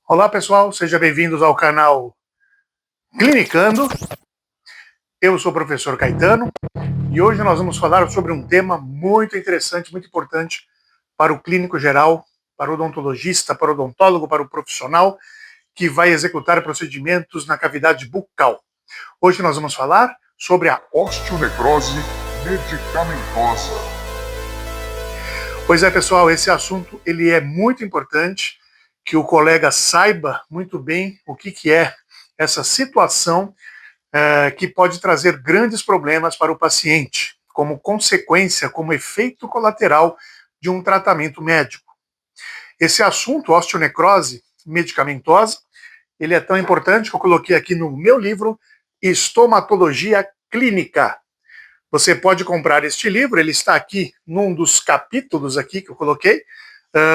Olá pessoal, sejam bem-vindos ao canal Clinicando. Eu sou o professor Caetano e hoje nós vamos falar sobre um tema muito interessante, muito importante para o clínico geral, para o odontologista, para o odontólogo, para o profissional que vai executar procedimentos na cavidade bucal. Hoje nós vamos falar sobre a osteonecrose medicamentosa. Pois é, pessoal, esse assunto ele é muito importante, que o colega saiba muito bem o que é essa situação que pode trazer grandes problemas para o paciente, como consequência, como efeito colateral de um tratamento médico. Esse assunto, osteonecrose medicamentosa, ele é tão importante que eu coloquei aqui no meu livro Estomatologia Clínica. Você pode comprar este livro, ele está aqui num dos capítulos aqui que eu coloquei,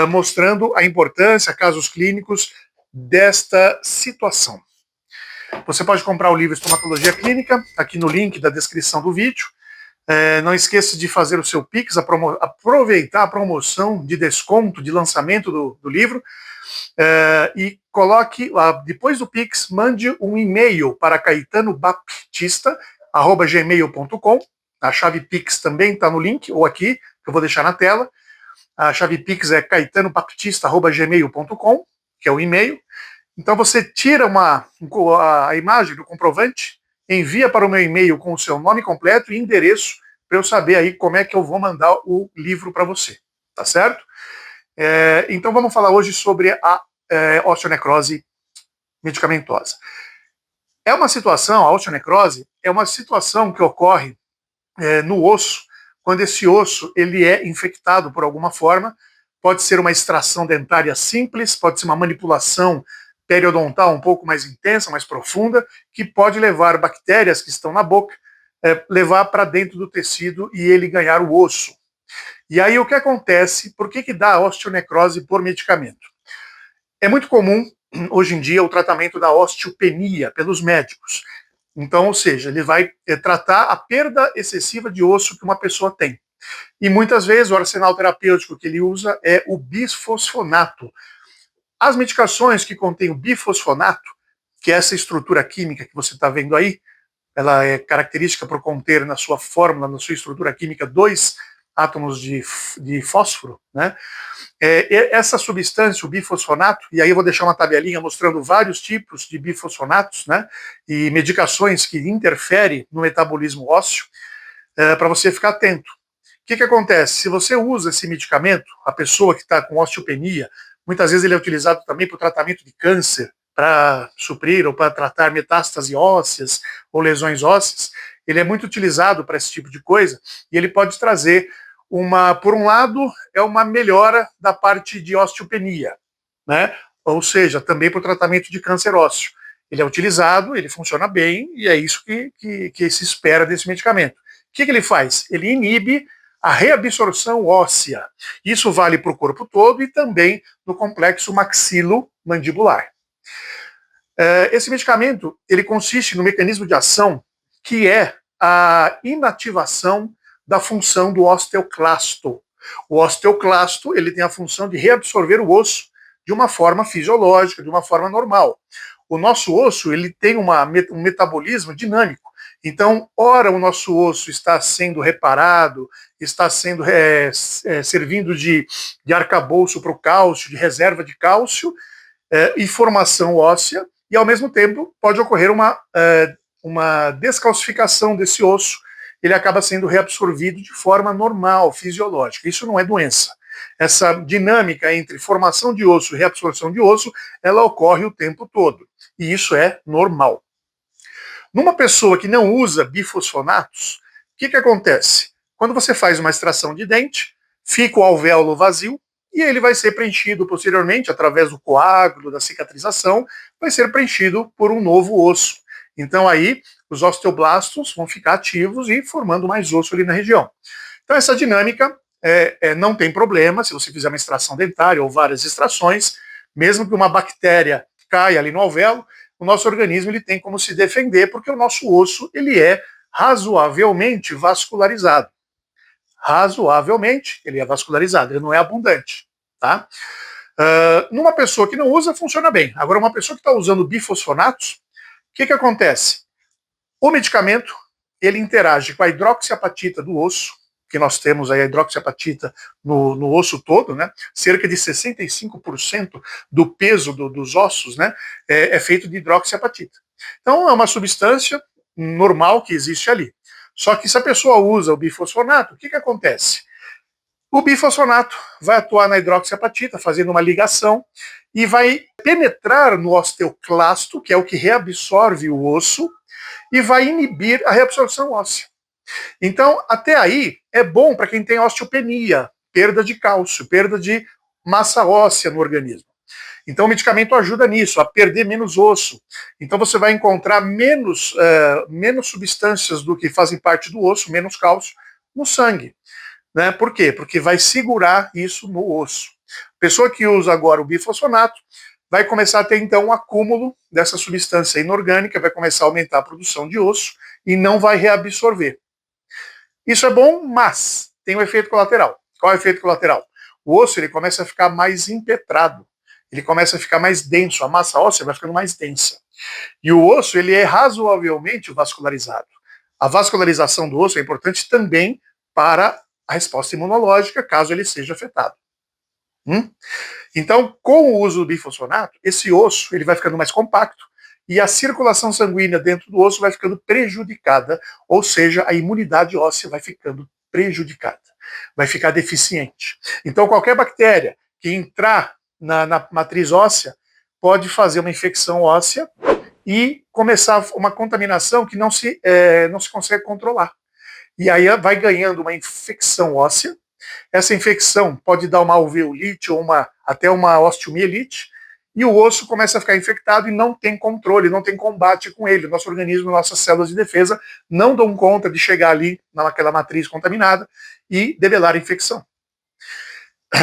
mostrando a importância, casos clínicos desta situação. Você pode comprar o livro Estomatologia Clínica, aqui no link da descrição do vídeo. Não esqueça de fazer o seu Pix, aproveitar a promoção de desconto, de lançamento do livro, e coloque, depois do Pix, mande um e-mail para caetanobaptista@gmail.com. A chave Pix também está no link, ou aqui, que eu vou deixar na tela. A chave Pix é caetanobaptista@gmail.com, que é o e-mail. Então você tira a imagem do comprovante, envia para o meu e-mail com o seu nome completo e endereço, para eu saber aí como é que eu vou mandar o livro para você, tá certo? Então vamos falar hoje sobre a osteonecrose medicamentosa. A osteonecrose é uma situação que ocorre no osso, quando esse osso ele é infectado por alguma forma. Pode ser uma extração dentária simples, pode ser uma manipulação periodontal um pouco mais intensa, mais profunda, que pode levar bactérias que estão na boca, levar para dentro do tecido e ele ganhar o osso. E aí o que acontece? Por que dá osteonecrose por medicamento? É muito comum, hoje em dia, o tratamento da osteopenia pelos médicos. Então, ou seja, ele vai tratar a perda excessiva de osso que uma pessoa tem. E muitas vezes o arsenal terapêutico que ele usa é o bisfosfonato. As medicações que contêm o bifosfonato, que é essa estrutura química que você está vendo aí, ela é característica por conter na sua fórmula, na sua estrutura química, 2 átomos de fósforo, né? Essa substância, o bifosfonato, e aí eu vou deixar uma tabelinha mostrando vários tipos de bifosfonatos, né? E medicações que interferem no metabolismo ósseo, para você ficar atento. O que acontece? Se você usa esse medicamento, a pessoa que está com osteopenia, muitas vezes ele é utilizado também para o tratamento de câncer, para suprir ou para tratar metástase ósseas ou lesões ósseas. Ele é muito utilizado para esse tipo de coisa e ele pode trazer por um lado, é uma melhora da parte de osteopenia, né? Ou seja, também para o tratamento de câncer ósseo. Ele é utilizado, ele funciona bem e é isso que se espera desse medicamento. O que ele faz? Ele inibe a reabsorção óssea. Isso vale para o corpo todo e também no complexo maxilo-mandibular. Esse medicamento ele consiste no mecanismo de ação que é a inativação da função do osteoclasto. O osteoclasto ele tem a função de reabsorver o osso de uma forma fisiológica, de uma forma normal. O nosso osso ele tem um metabolismo dinâmico. Então, ora o nosso osso está sendo reparado, está sendo servindo de arcabouço para o cálcio, de reserva de cálcio e formação óssea, e ao mesmo tempo pode ocorrer uma descalcificação desse osso, ele acaba sendo reabsorvido de forma normal, fisiológica. Isso não é doença. Essa dinâmica entre formação de osso e reabsorção de osso, ela ocorre o tempo todo. E isso é normal. Numa pessoa que não usa bifosfonatos, o que acontece? Quando você faz uma extração de dente, fica o alvéolo vazio e ele vai ser preenchido posteriormente, através do coágulo, da cicatrização, vai ser preenchido por um novo osso. Então aí os osteoblastos vão ficar ativos e formando mais osso ali na região. Então essa dinâmica não tem problema se você fizer uma extração dentária ou várias extrações, mesmo que uma bactéria caia ali no alvéolo, o nosso organismo ele tem como se defender, porque o nosso osso ele é razoavelmente vascularizado. Razoavelmente ele é vascularizado, ele não é abundante, tá? Numa pessoa que não usa, funciona bem. Agora, uma pessoa que está usando bifosfonatos, o que acontece? O medicamento, ele interage com a hidroxiapatita do osso, que nós temos aí a hidroxiapatita no osso todo, né? Cerca de 65% do peso dos ossos, né, é feito de hidroxiapatita. Então, é uma substância normal que existe ali. Só que se a pessoa usa o bifosfonato, o que acontece? O bifosfonato vai atuar na hidroxiapatita, fazendo uma ligação, e vai penetrar no osteoclasto, que é o que reabsorve o osso, e vai inibir a reabsorção óssea. Então, até aí, é bom para quem tem osteopenia, perda de cálcio, perda de massa óssea no organismo. Então, o medicamento ajuda nisso, a perder menos osso. Então, você vai encontrar menos substâncias do que fazem parte do osso, menos cálcio, no sangue. Né? Por quê? Porque vai segurar isso no osso. A pessoa que usa agora o bifosfonato vai começar a ter, então, um acúmulo dessa substância inorgânica, vai começar a aumentar a produção de osso e não vai reabsorver. Isso é bom, mas tem um efeito colateral. Qual é o efeito colateral? O osso ele começa a ficar mais impetrado, ele começa a ficar mais denso, a massa óssea vai ficando mais densa. E o osso ele é razoavelmente vascularizado. A vascularização do osso é importante também para a resposta imunológica, caso ele seja afetado. Então, com o uso do bifosfonato, esse osso ele vai ficando mais compacto e a circulação sanguínea dentro do osso vai ficando prejudicada, ou seja, a imunidade óssea vai ficando prejudicada, vai ficar deficiente. Então, qualquer bactéria que entrar na matriz óssea pode fazer uma infecção óssea e começar uma contaminação que não se consegue controlar. E aí vai ganhando uma infecção óssea. Essa infecção pode dar uma alveolite ou até uma osteomielite, e o osso começa a ficar infectado e não tem controle, não tem combate com ele. Nosso organismo, nossas células de defesa não dão conta de chegar ali naquela matriz contaminada e debelar a infecção.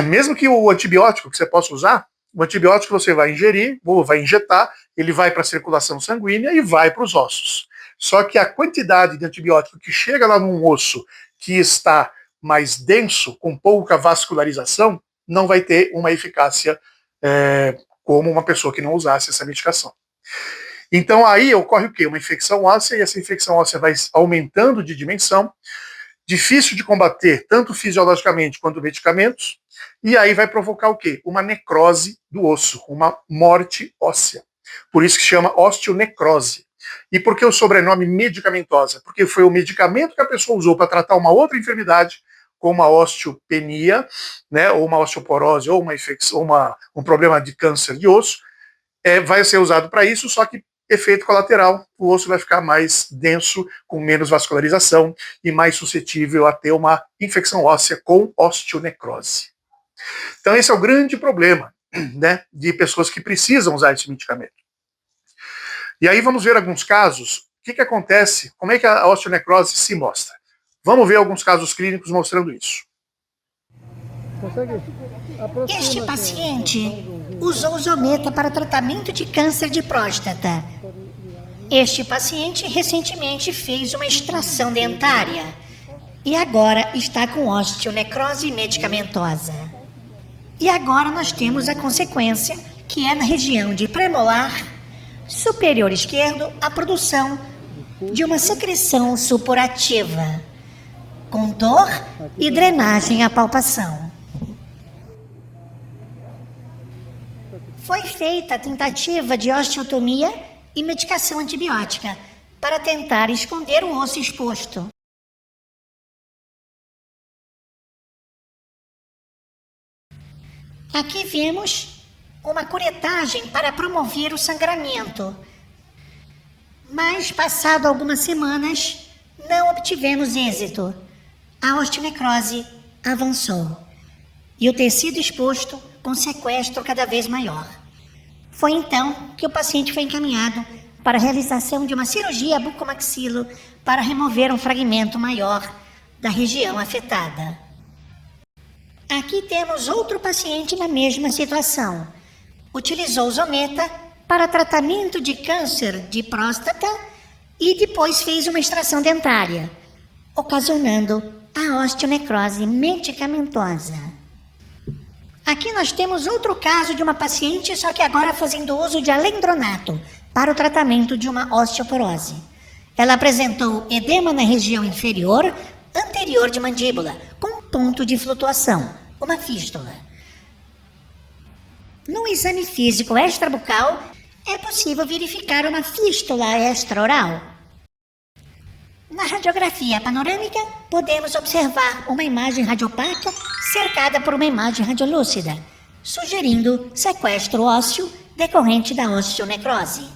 Mesmo que o antibiótico que você possa usar, o antibiótico você vai ingerir, ou vai injetar, ele vai para a circulação sanguínea e vai para os ossos. Só que a quantidade de antibiótico que chega lá num osso que está mais denso, com pouca vascularização, não vai ter uma eficácia como uma pessoa que não usasse essa medicação. Então aí ocorre o quê? Uma infecção óssea, e essa infecção óssea vai aumentando de dimensão, difícil de combater, tanto fisiologicamente quanto medicamentos, e aí vai provocar o quê? Uma necrose do osso, uma morte óssea. Por isso que chama osteonecrose. E por que o sobrenome medicamentosa? Porque foi o medicamento que a pessoa usou para tratar uma outra enfermidade, como a osteopenia, né, ou uma osteoporose, ou uma infecção, um problema de câncer de osso, vai ser usado para isso, só que efeito colateral, o osso vai ficar mais denso, com menos vascularização e mais suscetível a ter uma infecção óssea com osteonecrose. Então esse é o grande problema, né, de pessoas que precisam usar esse medicamento. E aí vamos ver alguns casos, o que acontece, como é que a osteonecrose se mostra. Vamos ver alguns casos clínicos mostrando isso. Este paciente usou Zometa para tratamento de câncer de próstata. Este paciente recentemente fez uma extração dentária e agora está com osteonecrose medicamentosa. E agora nós temos a consequência, que é na região de premolar superior esquerdo, a produção de uma secreção supurativa, com dor e drenagem à palpação. Foi feita a tentativa de osteotomia e medicação antibiótica para tentar esconder o osso exposto. Aqui vemos uma curetagem para promover o sangramento. Mas, passado algumas semanas, não obtivemos êxito. A osteonecrose avançou e o tecido exposto com sequestro cada vez maior. Foi então que o paciente foi encaminhado para a realização de uma cirurgia bucomaxilo para remover um fragmento maior da região afetada. Aqui temos outro paciente na mesma situação. Utilizou Zometa para tratamento de câncer de próstata e depois fez uma extração dentária, ocasionando a osteonecrose medicamentosa. Aqui nós temos outro caso de uma paciente, só que agora fazendo uso de alendronato para o tratamento de uma osteoporose. Ela apresentou edema na região inferior anterior de mandíbula, com ponto de flutuação, uma fístula. No exame físico extrabucal, é possível verificar uma fístula extraoral. Na radiografia panorâmica, podemos observar uma imagem radiopaca cercada por uma imagem radiolúcida, sugerindo sequestro ósseo decorrente da osteonecrose.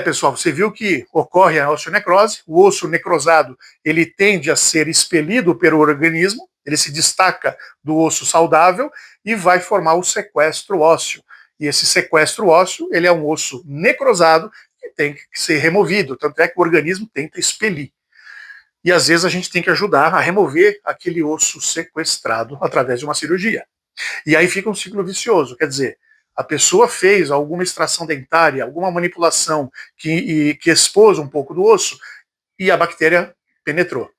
Pessoal, você viu que ocorre a osteonecrose, o osso necrosado, ele tende a ser expelido pelo organismo, ele se destaca do osso saudável e vai formar o sequestro ósseo. E esse sequestro ósseo, ele é um osso necrosado que tem que ser removido, tanto é que o organismo tenta expelir. E às vezes a gente tem que ajudar a remover aquele osso sequestrado através de uma cirurgia. E aí fica um ciclo vicioso, quer dizer, a pessoa fez alguma extração dentária, alguma manipulação que expôs um pouco do osso e a bactéria penetrou.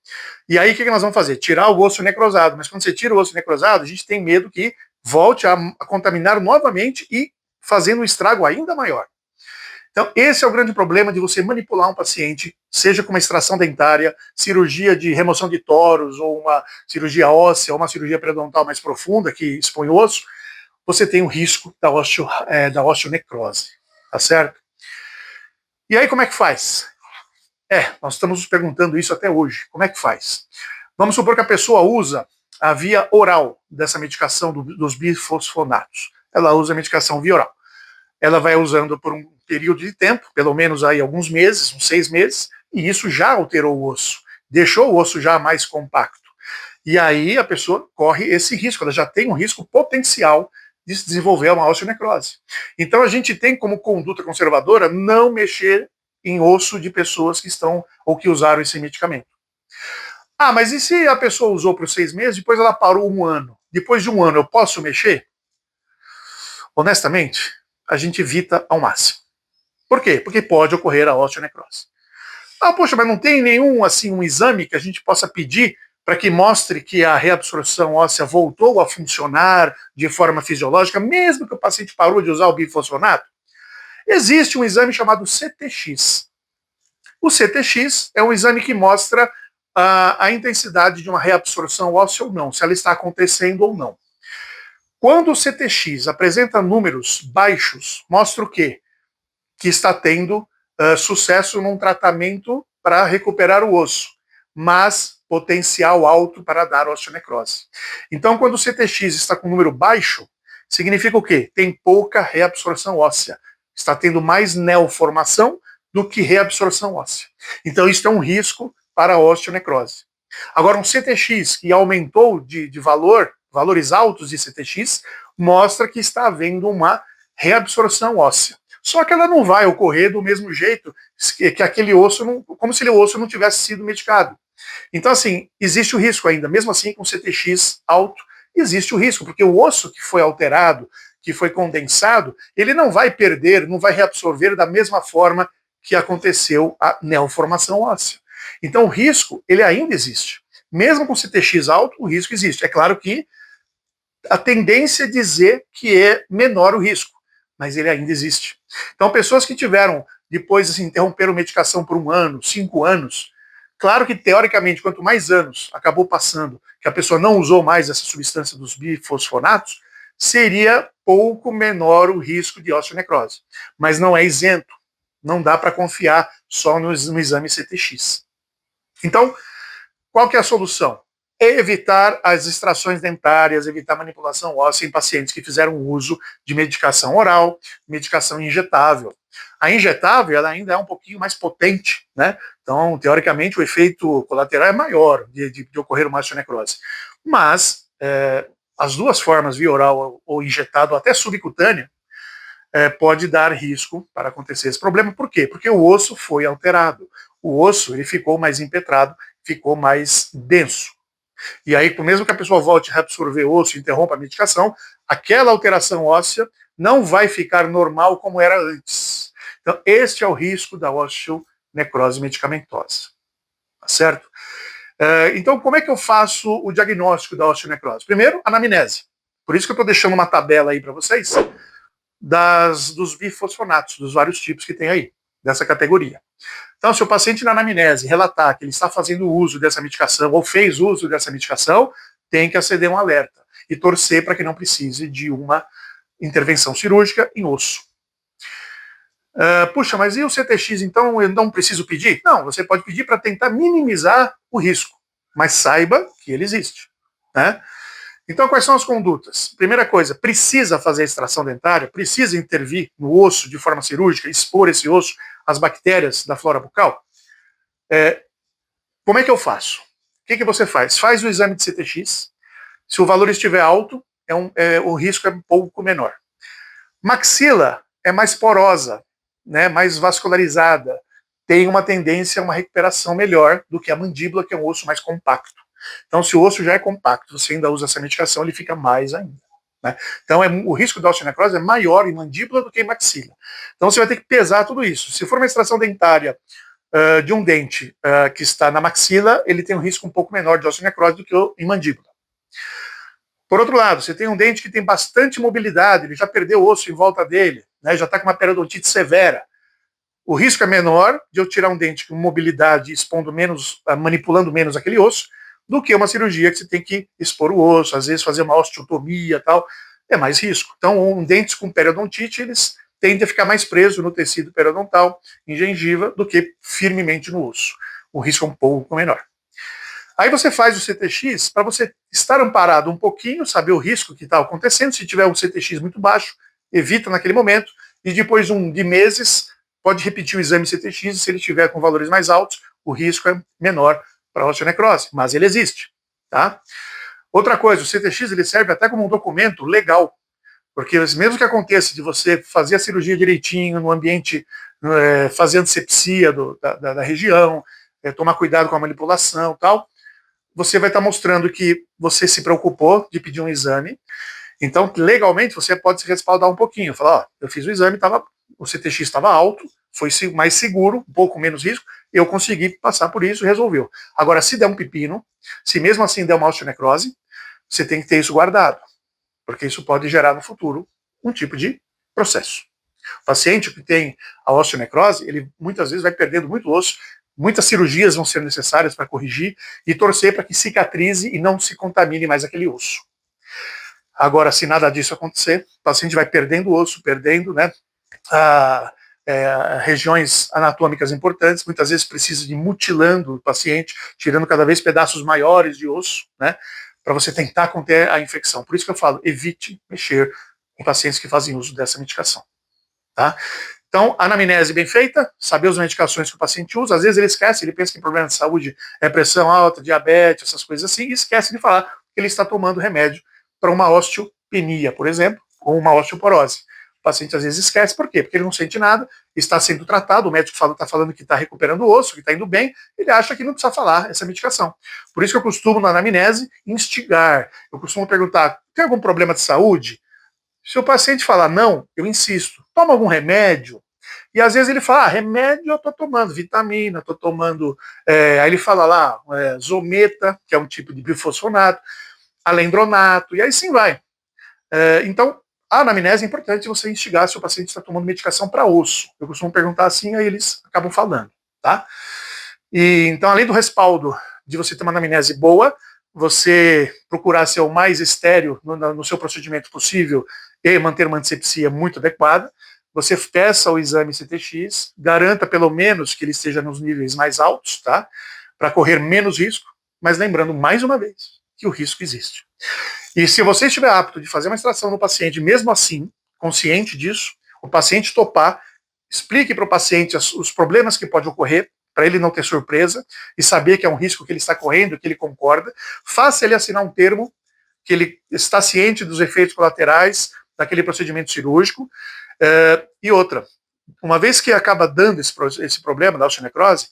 E aí o que nós vamos fazer? Tirar o osso necrosado. Mas quando você tira o osso necrosado, a gente tem medo que volte a contaminar novamente e fazendo um estrago ainda maior. Então, esse é o grande problema de você manipular um paciente, seja com uma extração dentária, cirurgia de remoção de toros, ou uma cirurgia óssea, ou uma cirurgia periodontal mais profunda, que expõe o osso, você tem o risco da osteonecrose, tá certo? E aí, como é que faz? Nós estamos nos perguntando isso até hoje. Como é que faz? Vamos supor que a pessoa usa a via oral dessa medicação dos bifosfonatos. Ela usa a medicação via oral. Ela vai usando por um período de tempo, pelo menos aí alguns meses, uns 6 meses, e isso já alterou o osso, deixou o osso já mais compacto. E aí a pessoa corre esse risco, ela já tem um risco potencial de se desenvolver uma osteonecrose. Então a gente tem como conduta conservadora não mexer em osso de pessoas que estão ou que usaram esse medicamento. Mas e se a pessoa usou por 6 meses, depois ela parou 1 ano? Depois de 1 ano eu posso mexer? Honestamente, a gente evita ao máximo. Por quê? Porque pode ocorrer a osteonecrose. Poxa, mas não tem nenhum um exame que a gente possa pedir para que mostre que a reabsorção óssea voltou a funcionar de forma fisiológica, mesmo que o paciente parou de usar o bifosfonato? Existe um exame chamado CTX. O CTX é um exame que mostra a intensidade de uma reabsorção óssea ou não, se ela está acontecendo ou não. Quando o CTX apresenta números baixos, mostra o quê? Que está tendo sucesso num tratamento para recuperar o osso, mas potencial alto para dar osteonecrose. Então, quando o CTX está com um número baixo, significa o quê? Tem pouca reabsorção óssea. Está tendo mais neoformação do que reabsorção óssea. Então, isso é um risco para a osteonecrose. Agora, um CTX que aumentou de valores altos de CTX, mostra que está havendo uma reabsorção óssea. Só que ela não vai ocorrer do mesmo jeito que aquele osso, como se o osso não tivesse sido medicado. Então, assim, existe o risco ainda, mesmo assim com CTX alto, existe o risco, porque o osso que foi alterado, que foi condensado, ele não vai perder, não vai reabsorver da mesma forma que aconteceu a neoformação óssea. Então, o risco, ele ainda existe. Mesmo com CTX alto, o risco existe. É claro que a tendência é dizer que é menor o risco, mas ele ainda existe. Então, pessoas que tiveram, depois interromperam medicação por 1 ano, 5 anos, claro que, teoricamente, quanto mais anos acabou passando, que a pessoa não usou mais essa substância dos bifosfonatos, seria pouco menor o risco de osteonecrose. Mas não é isento. Não dá para confiar só no exame CTX. Então, qual que é a solução? É evitar as extrações dentárias, evitar manipulação óssea em pacientes que fizeram uso de medicação oral, medicação injetável. A injetável, ela ainda é um pouquinho mais potente, né? Então, teoricamente, o efeito colateral é maior de ocorrer uma osteonecrose. Mas, as duas formas, via oral ou injetado, ou até subcutânea, pode dar risco para acontecer esse problema. Por quê? Porque o osso foi alterado. O osso ele ficou mais impetrado, ficou mais denso. E aí, mesmo que a pessoa volte a reabsorver o osso e interrompa a medicação, aquela alteração óssea não vai ficar normal como era antes. Então, este é o risco da osteonecrose medicamentosa. Tá certo? Então, como é que eu faço o diagnóstico da osteonecrose? Primeiro, anamnese. Por isso que eu estou deixando uma tabela aí para vocês dos bifosfonatos, dos vários tipos que tem aí, dessa categoria. Então, se o paciente na anamnese relatar que ele está fazendo uso dessa medicação ou fez uso dessa medicação, tem que acender um alerta e torcer para que não precise de uma intervenção cirúrgica em osso. Puxa, mas e o CTX, então eu não preciso pedir? Não, você pode pedir para tentar minimizar o risco, mas saiba que ele existe, né? Então, quais são as condutas? Primeira coisa, precisa fazer a extração dentária, precisa intervir no osso de forma cirúrgica, expor esse osso às bactérias da flora bucal? Como é que eu faço? O que você faz? Faz o exame de CTX, se o valor estiver alto, o risco é um pouco menor. Maxila é mais porosa, né, mais vascularizada, tem uma tendência a uma recuperação melhor do que a mandíbula, que é um osso mais compacto. Então, se o osso já é compacto, você ainda usa essa medicação, ele fica mais ainda, né? Então, o risco da osteonecrose é maior em mandíbula do que em maxila. Então, você vai ter que pesar tudo isso. Se for uma extração dentária de um dente que está na maxila, ele tem um risco um pouco menor de osteonecrose do que em mandíbula. Por outro lado, você tem um dente que tem bastante mobilidade, ele já perdeu o osso em volta dele, né, já está com uma periodontite severa. O risco é menor de eu tirar um dente com mobilidade, expondo menos, manipulando menos aquele osso, do que uma cirurgia que você tem que expor o osso, às vezes fazer uma osteotomia e tal, é mais risco. Então, dentes com periodontite, eles tendem a ficar mais presos no tecido periodontal, em gengiva, do que firmemente no osso. O risco é um pouco menor. Aí você faz o CTX para você estar amparado um pouquinho, saber o risco que está acontecendo. Se tiver um CTX muito baixo, evita naquele momento, e depois de meses, pode repetir o exame CTX, e se ele estiver com valores mais altos, o risco é menor para a osteonecrose, mas ele existe, tá? Outra coisa, o CTX ele serve até como um documento legal, porque mesmo que aconteça de você fazer a cirurgia direitinho, no ambiente, fazendo sepsia da região, tomar cuidado com a manipulação e tal, você vai estar mostrando que você se preocupou de pedir um exame. Então, legalmente, você pode se respaldar um pouquinho. Falar, ó, eu fiz o exame, o CTX estava alto, foi mais seguro, um pouco menos risco, eu consegui passar por isso e resolveu. Agora, se der um pepino, se mesmo assim der uma osteonecrose, você tem que ter isso guardado, porque isso pode gerar no futuro um tipo de processo. O paciente que tem a osteonecrose, ele muitas vezes vai perdendo muito osso, muitas cirurgias vão ser necessárias para corrigir e torcer para que cicatrize e não se contamine mais aquele osso. Agora, se nada disso acontecer, o paciente vai perdendo osso, perdendo, né, regiões anatômicas importantes, muitas vezes precisa de mutilando o paciente, tirando cada vez pedaços maiores de osso, né, para você tentar conter a infecção. Por isso que eu falo, evite mexer em pacientes que fazem uso dessa medicação. Tá? Então, anamnese bem feita, saber as medicações que o paciente usa, às vezes ele esquece, ele pensa que problema de saúde é pressão alta, diabetes, essas coisas assim, e esquece de falar que ele está tomando remédio para uma osteopenia, por exemplo, ou uma osteoporose. O paciente às vezes esquece, por quê? Porque ele não sente nada, está sendo tratado, o médico está falando que está recuperando o osso, que está indo bem, ele acha que não precisa falar essa medicação. Por isso que eu costumo, na anamnese, instigar. Eu costumo perguntar, tem algum problema de saúde? Se o paciente falar não, eu insisto, toma algum remédio? E às vezes ele fala, remédio eu estou tomando, vitamina, estou tomando... aí ele fala lá, zometa, que é um tipo de bifosfonato, alendronato, e aí sim vai. Então, a anamnese é importante você instigar se o paciente está tomando medicação para osso. Eu costumo perguntar assim, aí eles acabam falando, tá? E, então, além do respaldo de você ter uma anamnese boa, você procurar ser o mais estéril no seu procedimento possível e manter uma antisepsia muito adequada, você peça o exame CTX, garanta pelo menos que ele esteja nos níveis mais altos, tá? Para correr menos risco, mas lembrando mais uma vez que o risco existe. E se você estiver apto de fazer uma extração no paciente, mesmo assim, consciente disso, o paciente topar, explique para o paciente os problemas que podem ocorrer, para ele não ter surpresa, e saber que é um risco que ele está correndo, que ele concorda, faça ele assinar um termo que ele está ciente dos efeitos colaterais daquele procedimento cirúrgico. E outra, uma vez que acaba dando esse problema da osteonecrose,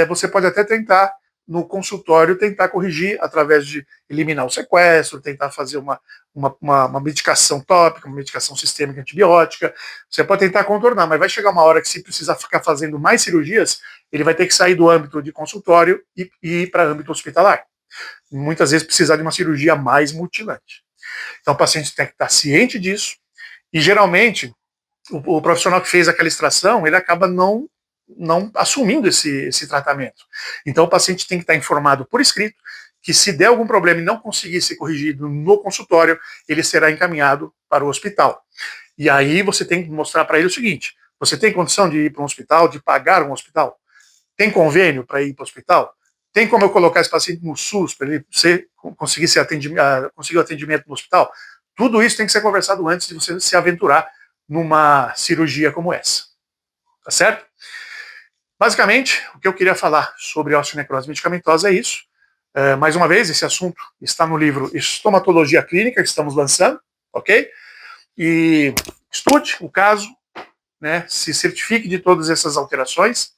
você pode até tentar no consultório tentar corrigir através de eliminar o sequestro, tentar fazer uma medicação tópica, uma medicação sistêmica antibiótica. Você pode tentar contornar, mas vai chegar uma hora que, se precisar ficar fazendo mais cirurgias, ele vai ter que sair do âmbito de consultório e ir para âmbito hospitalar. Muitas vezes precisar de uma cirurgia mais mutilante. Então o paciente tem que estar ciente disso, e geralmente o profissional que fez aquela extração, ele acaba não assumindo esse tratamento. Então o paciente tem que estar informado por escrito que, se der algum problema e não conseguir ser corrigido no consultório, ele será encaminhado para o hospital. E aí você tem que mostrar para ele o seguinte: você tem condição de ir para um hospital, de pagar um hospital? Tem convênio para ir para o hospital? Tem como eu colocar esse paciente no SUS para ele conseguir conseguir o atendimento no hospital? Tudo isso tem que ser conversado antes de você se aventurar numa cirurgia como essa. Tá certo? Basicamente, o que eu queria falar sobre osteonecrose medicamentosa é isso. Mais uma vez, esse assunto está no livro Estomatologia Clínica, que estamos lançando, ok? E estude o caso, né, se certifique de todas essas alterações,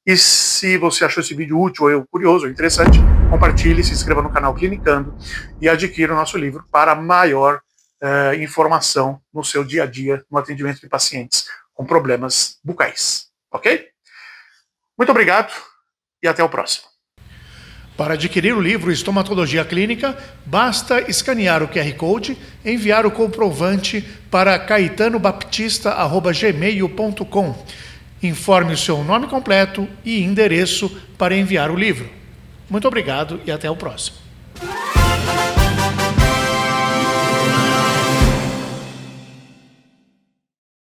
e se você achou esse vídeo útil, ou curioso, ou interessante, compartilhe, se inscreva no canal Clinicando e adquira o nosso livro para maior informação no seu dia a dia, no atendimento de pacientes com problemas bucais, ok? Muito obrigado e até o próximo. Para adquirir o livro Estomatologia Clínica, basta escanear o QR Code, enviar o comprovante para caetanobaptista@gmail.com. Informe o seu nome completo e endereço para enviar o livro. Muito obrigado e até o próximo.